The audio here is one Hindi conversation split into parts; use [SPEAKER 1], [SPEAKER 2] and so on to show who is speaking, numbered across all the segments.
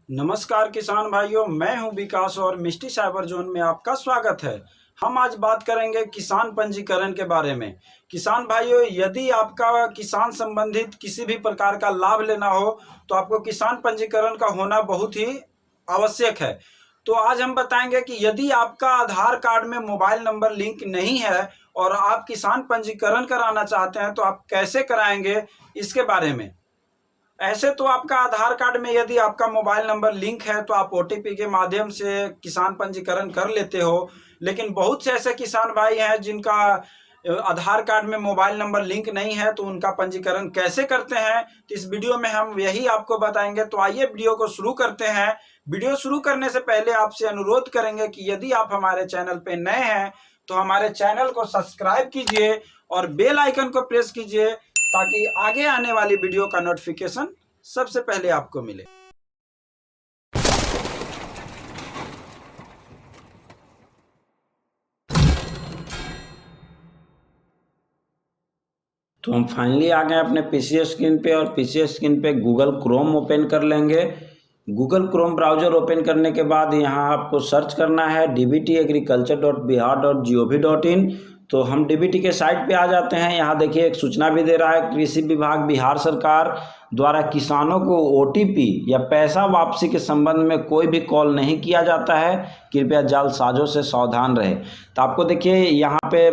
[SPEAKER 1] नमस्कार किसान भाइयों, मैं हूं विकास और मिस्टी साइबर जोन में आपका स्वागत है। हम आज बात करेंगे किसान पंजीकरण के बारे में। किसान भाइयों, यदि आपका किसान संबंधित किसी भी प्रकार का लाभ लेना हो तो आपको किसान पंजीकरण का होना बहुत ही आवश्यक है। तो आज हम बताएंगे कि यदि आपका आधार कार्ड में मोबाइल नंबर लिंक नहीं है और आप किसान पंजीकरण कराना चाहते हैं तो आप कैसे कराएंगे, इसके बारे में। ऐसे तो आपका आधार कार्ड में यदि आपका मोबाइल नंबर लिंक है तो आप ओटीपी के माध्यम से किसान पंजीकरण कर लेते हो, लेकिन बहुत से ऐसे किसान भाई हैं जिनका आधार कार्ड में मोबाइल नंबर लिंक नहीं है, तो उनका पंजीकरण कैसे करते हैं, तो इस वीडियो में हम यही आपको बताएंगे। तो आइए वीडियो को शुरू करते हैं। वीडियो शुरू करने से पहले आपसे अनुरोध करेंगे कि यदि आप हमारे चैनल पे नए हैं तो हमारे चैनल को सब्सक्राइब कीजिए और बेल आइकन को प्रेस कीजिए ताकि आगे आने वाली वीडियो का नोटिफिकेशन सबसे पहले आपको मिले। तो हम फाइनली आ गए अपने पीसी स्क्रीन पे, और पीसी स्क्रीन पे गूगल क्रोम ओपन कर लेंगे। गूगल क्रोम ब्राउजर ओपन करने के बाद यहाँ आपको सर्च करना है dbtagriculture.bihar.gov.in। तो हम डीबीटी के साइट पे आ जाते हैं। यहाँ देखिए एक सूचना भी दे रहा है, कृषि विभाग बिहार सरकार द्वारा किसानों को ओटीपी या पैसा वापसी के संबंध में कोई भी कॉल नहीं किया जाता है, कृपया जालसाजों से सावधान रहे। तो आपको देखिए यहाँ पे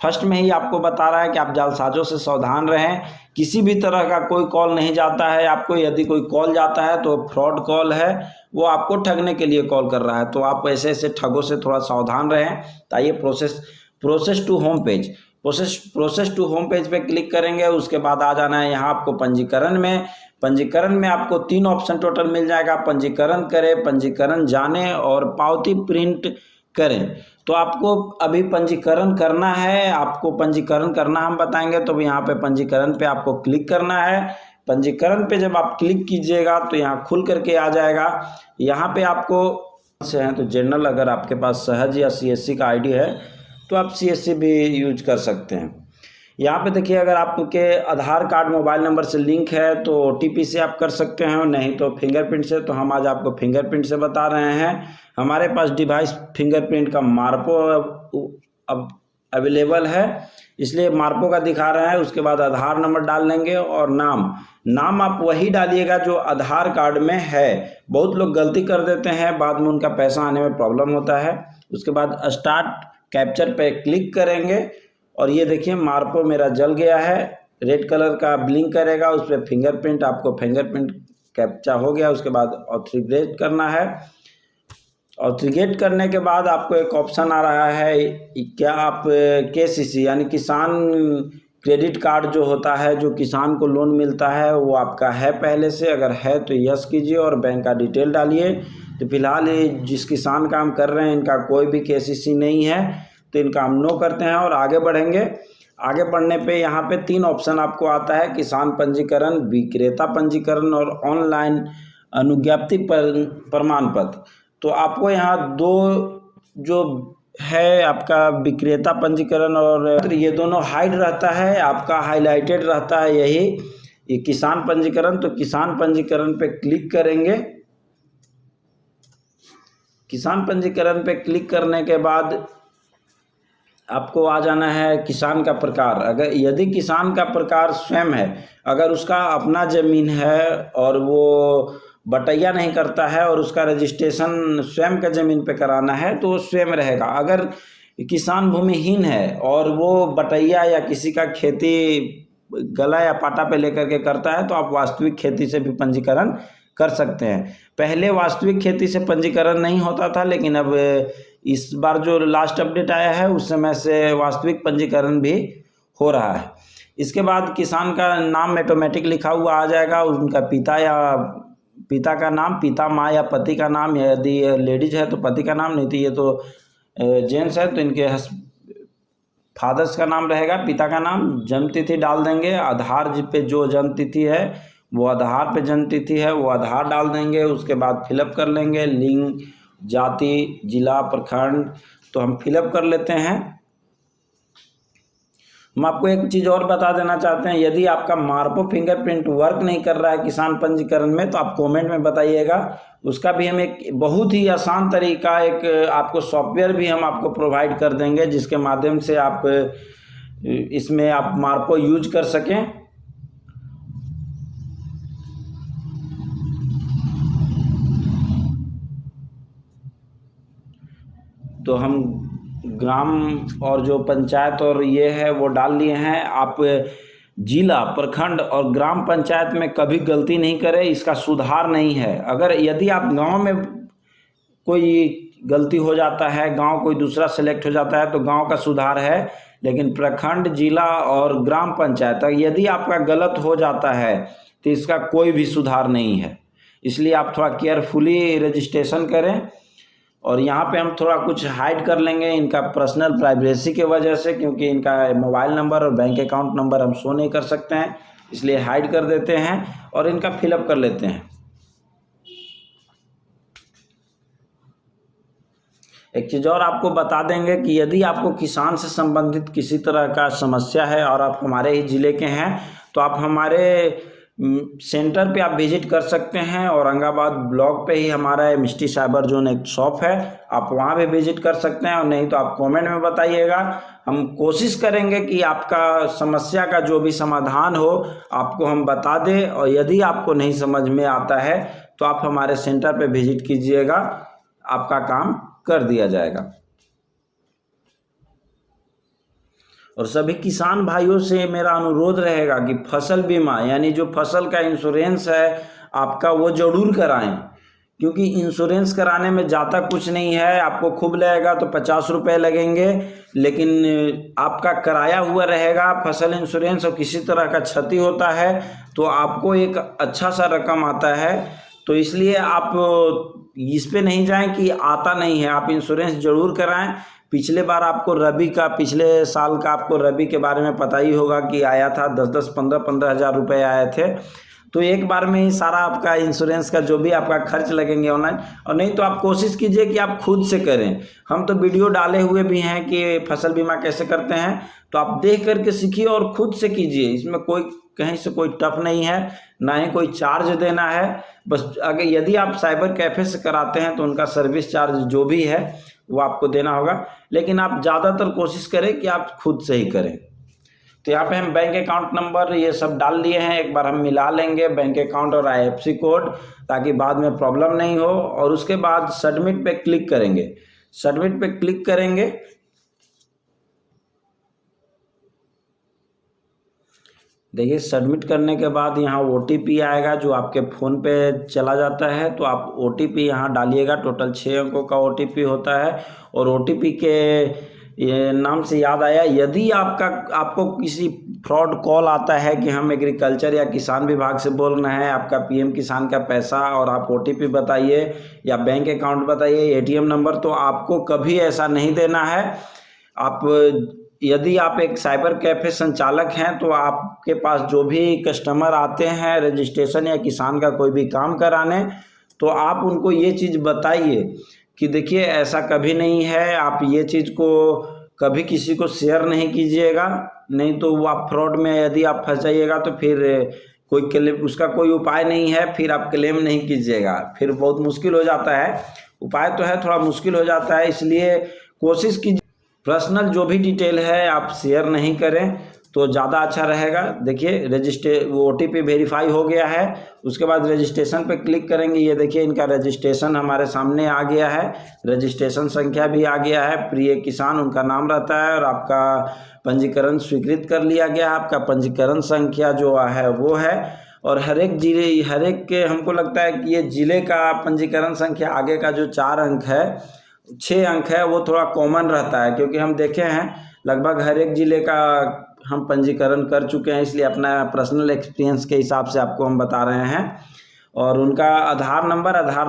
[SPEAKER 1] फर्स्ट में ही आपको बता रहा है कि आप जालसाजों से सावधान रहें। किसी भी तरह का कोई कॉल नहीं जाता है आपको। यदि कोई कॉल जाता है तो फ्रॉड कॉल है, वो आपको ठगने के लिए कॉल कर रहा है। तो आप ऐसे ऐसे ठगों से थोड़ा सावधान रहें। तो आइए प्रोसेस टू होम पेज पे क्लिक करेंगे। उसके बाद आ जाना है यहाँ आपको पंजीकरण में आपको 3 ऑप्शन टोटल मिल जाएगा। पंजीकरण करें, पंजीकरण जाने और पावती प्रिंट करें। तो आपको अभी पंजीकरण करना है, आपको पंजीकरण करना हम बताएंगे। तो यहाँ पे पंजीकरण पे आपको क्लिक करना है। पंजीकरण पे जब आप क्लिक कीजिएगा तो यहाँ खुल करके आ जाएगा। यहाँ पे आपको से हैं तो जनरल, अगर आपके पास सहज या सीएससी का आईडी है तो आप सीएससी भी यूज कर सकते हैं। यहाँ पे देखिए, अगर आपके आधार कार्ड मोबाइल नंबर से लिंक है तो ओटीपी से आप कर सकते हैं, नहीं तो फिंगरप्रिंट से। तो हम आज आपको फिंगरप्रिंट से बता रहे हैं। हमारे पास डिवाइस फिंगरप्रिंट का मार्पो अब अवेलेबल है, इसलिए मार्पो का दिखा रहा है। उसके बाद आधार नंबर डाल लेंगे और नाम आप वही डालिएगा जो आधार कार्ड में है। बहुत लोग गलती कर देते हैं, बाद में उनका पैसा आने में प्रॉब्लम होता है। उसके बाद स्टार्ट कैप्चर पे क्लिक करेंगे और ये देखिए मार्पो मेरा जल गया है, रेड कलर का ब्लिंक करेगा। उस पर फिंगरप्रिंट, आपको फिंगरप्रिंट कैप्चा हो गया। उसके बाद ऑथेंटिकेट करना है। ऑथेंटिकेट करने के बाद आपको एक ऑप्शन आ रहा है, क्या आप केसीसी यानी किसान क्रेडिट कार्ड जो होता है, जो किसान को लोन मिलता है, वो आपका है पहले से? अगर है तो यस कीजिए और बैंक का डिटेल डालिए। तो फिलहाल ये जिस किसान का हम कर रहे हैं इनका कोई भी केसीसी नहीं है, तो इनका हम नो करते हैं और आगे बढ़ेंगे। आगे बढ़ने पे यहाँ पे 3 ऑप्शन आपको आता है, किसान पंजीकरण, विक्रेता पंजीकरण और ऑनलाइन अनुज्ञप्ति प्रमाण पत्र। तो आपको यहाँ 2 जो है आपका विक्रेता पंजीकरण और ये दोनों हाइड रहता है, आपका हाईलाइटेड रहता है यही ये किसान पंजीकरण। तो किसान पंजीकरण पे क्लिक करेंगे। किसान पंजीकरण पे क्लिक करने के बाद आपको आ जाना है किसान का प्रकार। अगर यदि किसान का प्रकार स्वयं है, अगर उसका अपना ज़मीन है और वो बटैया नहीं करता है और उसका रजिस्ट्रेशन स्वयं का ज़मीन पे कराना है तो वो स्वयं रहेगा। अगर किसान भूमिहीन है और वो बटैया या किसी का खेती गला या पाटा पे लेकर के करता है तो आप वास्तविक खेती से भी पंजीकरण कर सकते हैं। पहले वास्तविक खेती से पंजीकरण नहीं होता था, लेकिन अब इस बार जो लास्ट अपडेट आया है उस समय से वास्तविक पंजीकरण भी हो रहा है। इसके बाद किसान का नाम ऑटोमेटिक लिखा हुआ आ जाएगा। उनका पिता का नाम, पिता, माँ या पति का नाम, यदि लेडीज है तो पति का नाम, नहीं तो ये तो जेंट्स है तो इनके फादर्स का नाम रहेगा, पिता का नाम। जन्म तिथि डाल देंगे। आधार पे जो जन्म तिथि है वो आधार पे जन्म तिथि है वो आधार डाल देंगे। उसके बाद फिलअप कर लेंगे लिंग, जाति, जिला, प्रखंड। तो हम फिलअप कर लेते हैं। हम आपको एक चीज़ और बता देना चाहते हैं, यदि आपका मार्पो फिंगरप्रिंट वर्क नहीं कर रहा है किसान पंजीकरण में तो आप कमेंट में बताइएगा। उसका भी हम एक बहुत ही आसान तरीका, एक आपको सॉफ्टवेयर भी हम आपको प्रोवाइड कर देंगे जिसके माध्यम से आप इसमें आप मार्पो यूज कर सकें। तो हम ग्राम और जो पंचायत और ये है वो डाल लिए हैं। आप जिला, प्रखंड और ग्राम पंचायत में कभी गलती नहीं करें, इसका सुधार नहीं है। अगर यदि आप गांव में कोई गलती हो जाता है, गांव कोई दूसरा सेलेक्ट हो जाता है तो गांव का सुधार है, लेकिन प्रखंड, जिला और ग्राम पंचायत यदि आपका गलत हो जाता है तो इसका कोई भी सुधार नहीं है। इसलिए आप थोड़ा केयरफुली रजिस्ट्रेशन करें। और यहाँ पे हम थोड़ा कुछ हाइड कर लेंगे इनका पर्सनल प्राइवेसी के वजह से, क्योंकि इनका मोबाइल नंबर और बैंक अकाउंट नंबर हम शो नहीं कर सकते हैं, इसलिए हाइड कर देते हैं और इनका फिलअप कर लेते हैं। एक चीज़ और आपको बता देंगे कि यदि आपको किसान से संबंधित किसी तरह का समस्या है और आप हमारे ही ज़िले के हैं तो आप हमारे सेंटर पे आप विजिट कर सकते हैं। औरंगाबाद ब्लॉक पे ही हमारा मिस्टी साइबर जोन एक शॉप है, आप वहाँ भी विजिट कर सकते हैं। और नहीं तो आप कमेंट में बताइएगा, हम कोशिश करेंगे कि आपका समस्या का जो भी समाधान हो आपको हम बता दें। और यदि आपको नहीं समझ में आता है तो आप हमारे सेंटर पे विजिट कीजिएगा, आपका काम कर दिया जाएगा। और सभी किसान भाइयों से मेरा अनुरोध रहेगा कि फसल बीमा यानी जो फसल का इंश्योरेंस है आपका वो जरूर कराएं, क्योंकि इंश्योरेंस कराने में ज़्यादा कुछ नहीं है। आपको खूब लगेगा तो 50 रुपये लगेंगे, लेकिन आपका कराया हुआ रहेगा फसल इंश्योरेंस और किसी तरह का क्षति होता है तो आपको एक अच्छा सा रकम आता है। तो इसलिए आप इस पे नहीं जाएं कि आता नहीं है, आप इंश्योरेंस जरूर कराएं। पिछले बार आपको रबी का, पिछले साल का आपको रबी के बारे में पता ही होगा कि आया था 10-10, 15-15 हज़ार रुपये आए थे। तो एक बार में ही सारा आपका इंश्योरेंस का जो भी आपका खर्च लगेंगे ऑनलाइन। और नहीं तो आप कोशिश कीजिए कि आप खुद से करें। हम तो वीडियो डाले हुए भी हैं कि फसल बीमा कैसे करते हैं, तो आप देख करके सीखिए और खुद से कीजिए। इसमें कोई कहीं से कोई टफ नहीं है, ना ही कोई चार्ज देना है। बस अगर यदि आप साइबर कैफ़े से कराते हैं तो उनका सर्विस चार्ज जो भी है वो आपको देना होगा, लेकिन आप ज़्यादातर कोशिश करें कि आप खुद से ही करें। तो यहाँ पे हम बैंक अकाउंट नंबर ये सब डाल लिए हैं, एक बार हम मिला लेंगे बैंक अकाउंट और IFSC कोड, ताकि बाद में प्रॉब्लम नहीं हो। और उसके बाद सबमिट पे क्लिक करेंगे। सबमिट पे क्लिक करेंगे, देखिए सबमिट करने के बाद यहाँ OTP आएगा जो आपके फ़ोन पे चला जाता है। तो आप OTP यहाँ डालिएगा, टोटल 6 अंकों का OTP होता है। और OTP के ये नाम से याद आया, यदि आपको किसी फ्रॉड कॉल आता है कि हम एग्रीकल्चर या किसान विभाग से बोल रहे हैं, आपका PM किसान का पैसा और आप OTP बताइए या बैंक अकाउंट बताइए, ATM नंबर, तो आपको कभी ऐसा नहीं देना है। यदि आप एक साइबर कैफ़े संचालक हैं तो आपके पास जो भी कस्टमर आते हैं रजिस्ट्रेशन या किसान का कोई भी काम कराने, तो आप उनको ये चीज़ बताइए कि देखिए ऐसा कभी नहीं है, आप ये चीज़ को कभी किसी को शेयर नहीं कीजिएगा, नहीं तो वो आप फ्रॉड में यदि आप फंस जाइएगा तो फिर कोई क्लेम, उसका कोई उपाय नहीं है, फिर आप क्लेम नहीं कीजिएगा, फिर बहुत मुश्किल हो जाता है। उपाय तो है, थोड़ा मुश्किल हो जाता है, इसलिए कोशिश कीजिए पर्सनल जो भी डिटेल है आप शेयर नहीं करें तो ज़्यादा अच्छा रहेगा। देखिए वो OTP वेरीफाई हो गया है। उसके बाद रजिस्ट्रेशन पे क्लिक करेंगे, ये देखिए इनका रजिस्ट्रेशन हमारे सामने आ गया है, रजिस्ट्रेशन संख्या भी आ गया है, प्रिय किसान उनका नाम रहता है और आपका पंजीकरण स्वीकृत कर लिया गया है। आपका पंजीकरण संख्या जो है वो है। और हर एक के हमको लगता है कि ये ज़िले का पंजीकरण संख्या आगे का जो 4 अंक है, 6 अंक है, वो थोड़ा कॉमन रहता है, क्योंकि हम देखे हैं लगभग हर एक ज़िले का हम पंजीकरण कर चुके हैं, इसलिए अपना पर्सनल एक्सपीरियंस के हिसाब से आपको हम बता रहे हैं। और उनका आधार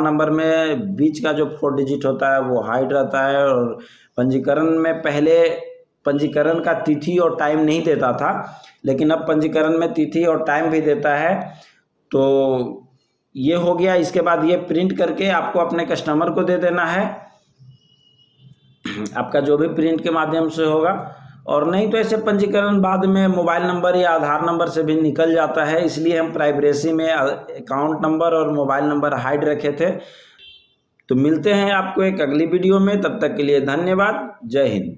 [SPEAKER 1] नंबर में बीच का जो 4 डिजिट होता है वो हाइड रहता है। और पंजीकरण में पहले पंजीकरण का तिथि और टाइम नहीं देता था, लेकिन अब पंजीकरण में तिथि और टाइम भी देता है। तो ये हो गया। इसके बाद ये प्रिंट करके आपको अपने कस्टमर को दे देना है, आपका जो भी प्रिंट के माध्यम से होगा। और नहीं तो ऐसे पंजीकरण बाद में मोबाइल नंबर या आधार नंबर से भी निकल जाता है, इसलिए हम प्राइवेसी में अकाउंट नंबर और मोबाइल नंबर हाइड रखे थे। तो मिलते हैं आपको एक अगली वीडियो में, तब तक के लिए धन्यवाद। जय हिंद।